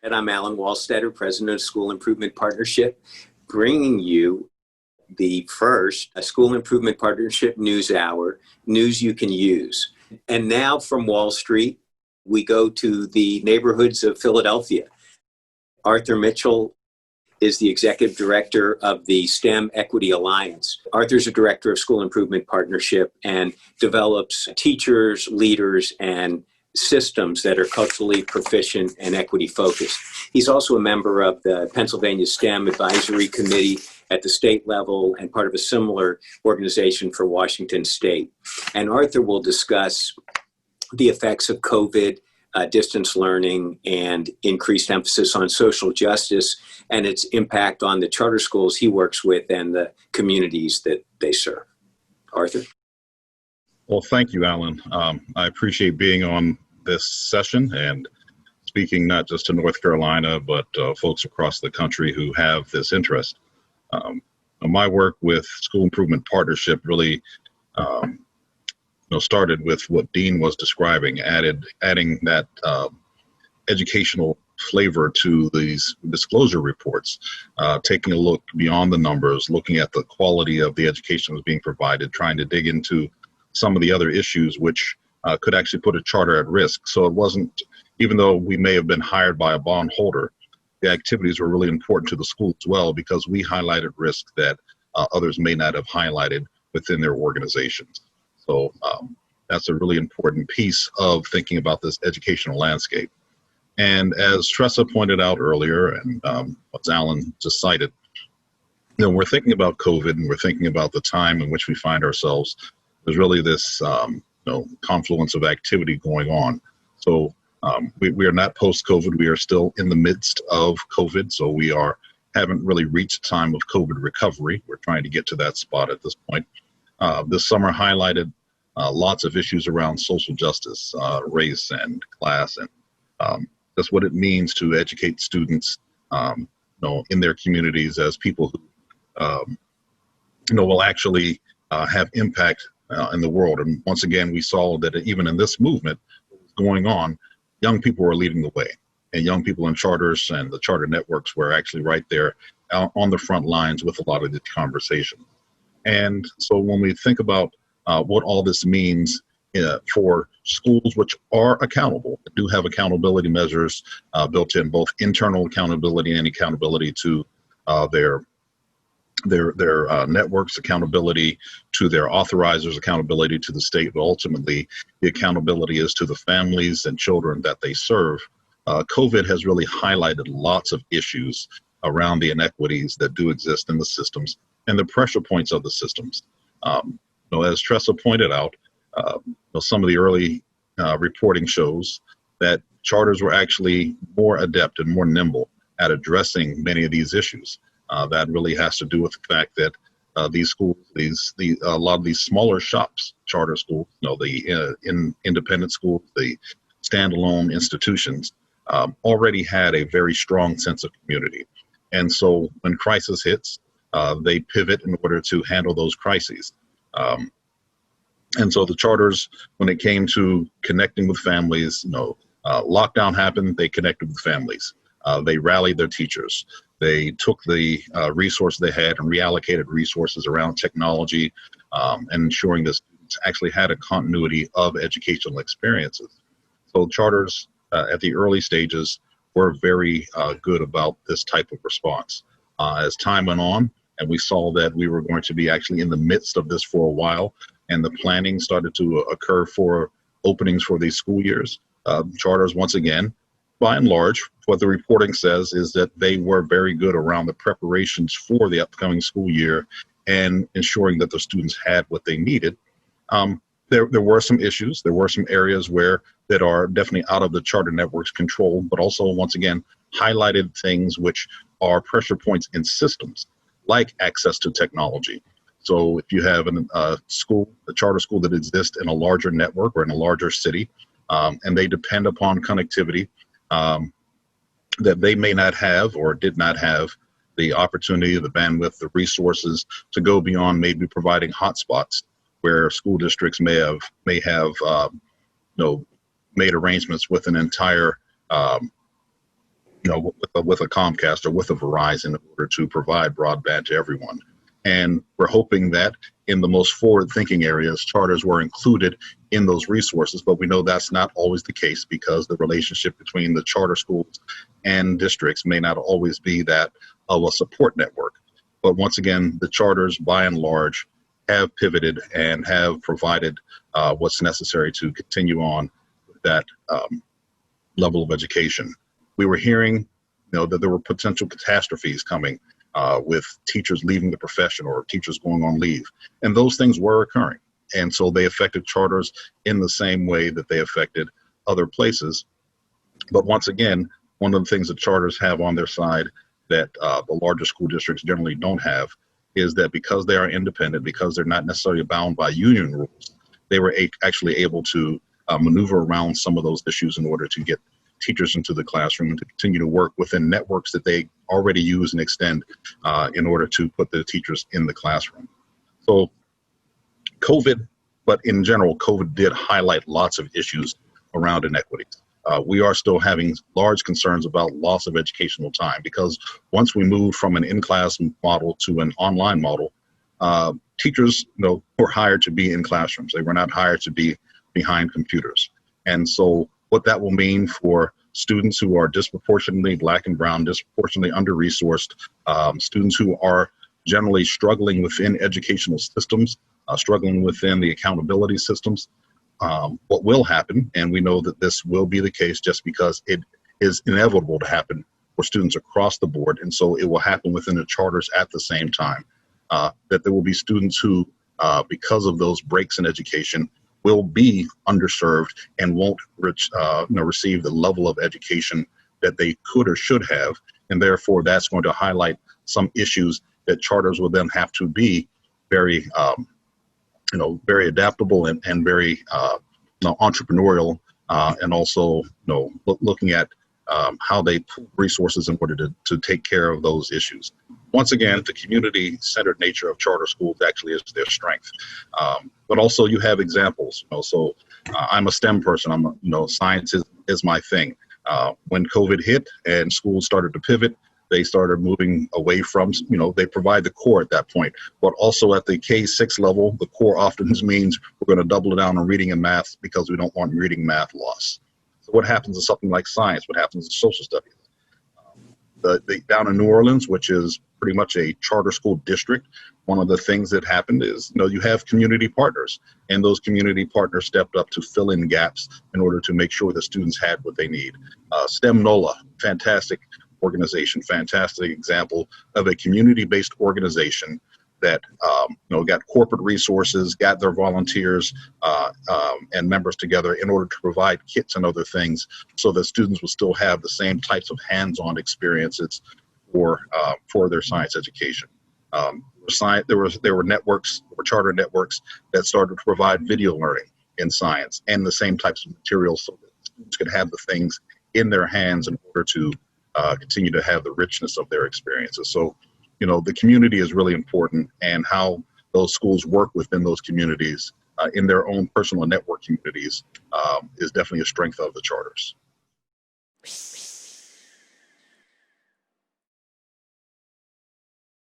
And I'm Alan Wallstetter, President of School Improvement Partnership, bringing you the first School Improvement Partnership News Hour, news you can use. And now from Wall Street, we go to the neighborhoods of Philadelphia. Arthur Mitchell is the Executive Director of the STEM Equity Alliance. Arthur's a Director of School Improvement Partnership and develops teachers, leaders, and systems that are culturally proficient and equity focused. He's also a member of the Pennsylvania STEM Advisory Committee at the state level and part of a similar organization for Washington State. And Arthur will discuss the effects of COVID, distance learning, and increased emphasis on social justice and its impact on the charter schools he works with and the communities that they serve. Arthur? Well, thank you, Alan. I appreciate being on this session and speaking not just to North Carolina, but folks across the country who have this interest. My work with School Improvement Partnership really started with what Dean was describing, adding that educational flavor to these disclosure reports, taking a look beyond the numbers, looking at the quality of the education that was being provided, trying to dig into some of the other issues which could actually put a charter at risk. So it wasn't, even though we may have been hired by a bondholder, the activities were really important to the school as well, because we highlighted risks that others may not have highlighted within their organizations. So that's a really important piece of thinking about this educational landscape. And as Tressa pointed out earlier, and as Alan just cited, we're thinking about COVID and we're thinking about the time in which we find ourselves. There's really this confluence of activity going on. So we are not post-COVID. We are still in the midst of COVID. So we haven't really reached the time of COVID recovery. We're trying to get to that spot at this point. This summer highlighted lots of issues around social justice, race and class, and that's what it means to educate students in their communities as people who will actually have impact in the world. And once again, we saw that even in this movement going on, young people were leading the way, and young people in charters and the charter networks were actually right there on the front lines with a lot of the conversation. And so when we think about what all this means for schools which are accountable, do have accountability measures built in, both internal accountability and accountability to their networks, accountability to their authorizers, accountability to the state, but ultimately the accountability is to the families and children that they serve. COVID has really highlighted lots of issues around the inequities that do exist in the systems and the pressure points of the systems. As Tressa pointed out, some of the early reporting shows that charters were actually more adept and more nimble at addressing many of these issues. That really has to do with the fact that these schools, a lot of these smaller shops, charter schools, the independent schools, the standalone institutions, already had a very strong sense of community. And so when crisis hits, they pivot in order to handle those crises. And so the charters, when it came to connecting with families, lockdown happened, they connected with families. They rallied their teachers. They took the resources they had and reallocated resources around technology and ensuring that students actually had a continuity of educational experiences. So charters at the early stages were very good about this type of response. As time went on, and we saw that we were going to be actually in the midst of this for a while, and the planning started to occur for openings for these school years, charters, once again, by and large, what the reporting says is that they were very good around the preparations for the upcoming school year and ensuring that the students had what they needed. There were some issues. There were some areas that are definitely out of the charter network's control, but also, once again, highlighted things which are pressure points in systems, like access to technology. So if you have a charter school that exists in a larger network or in a larger city, and they depend upon connectivity that they may not have or did not have the opportunity, the bandwidth, the resources to go beyond maybe providing hotspots where school districts may have made arrangements with an entire with a Comcast or with a Verizon in order to provide broadband to everyone. And we're hoping that in the most forward-thinking areas, charters were included in those resources, but we know that's not always the case because the relationship between the charter schools and districts may not always be that of a support network. But once again, the charters, by and large, have pivoted and have provided what's necessary to continue on with that level of education. We were hearing, that there were potential catastrophes coming with teachers leaving the profession or teachers going on leave, and those things were occurring. And so they affected charters in the same way that they affected other places. But once again, one of the things that charters have on their side that the larger school districts generally don't have is that because they are independent, because they're not necessarily bound by union rules, they were actually able to maneuver around some of those issues in order to get teachers into the classroom and to continue to work within networks that they already use and extend in order to put the teachers in the classroom. So COVID, but in general, COVID did highlight lots of issues around inequities. We are still having large concerns about loss of educational time because once we moved from an in-class model to an online model, teachers were hired to be in classrooms. They were not hired to be behind computers. And so what that will mean for students who are disproportionately Black and brown, disproportionately under-resourced, students who are generally struggling within educational systems, struggling within the accountability systems. What will happen, and we know that this will be the case just because it is inevitable to happen for students across the board, and so it will happen within the charters at the same time, that there will be students who, because of those breaks in education, will be underserved and won't receive the level of education that they could or should have, and therefore that's going to highlight some issues that charters will then have to be very very adaptable and very entrepreneurial, and also looking at how they pool resources in order to take care of those issues. Once again, the community-centered nature of charter schools actually is their strength. But also you have examples. So I'm a STEM person. Science is my thing. When COVID hit and schools started to pivot, they started moving away from, they provide the core at that point, but also at the K-6 level, the core often means we're going to double down on reading and math because we don't want reading math loss. So what happens in something like science? What happens in social studies? Down in New Orleans, which is pretty much a charter school district, one of the things that happened is, you have community partners, and those community partners stepped up to fill in gaps in order to make sure that students had what they need. STEM NOLA, fantastic organization, fantastic example of a community-based organization that got corporate resources, got their volunteers and members together in order to provide kits and other things so that students will still have the same types of hands-on experiences for their science education. There were networks, or charter networks, that started to provide video learning in science and the same types of materials so that students could have the things in their hands in order to continue to have the richness of their experiences. So, the community is really important, and how those schools work within those communities in their own personal network communities is definitely a strength of the charters.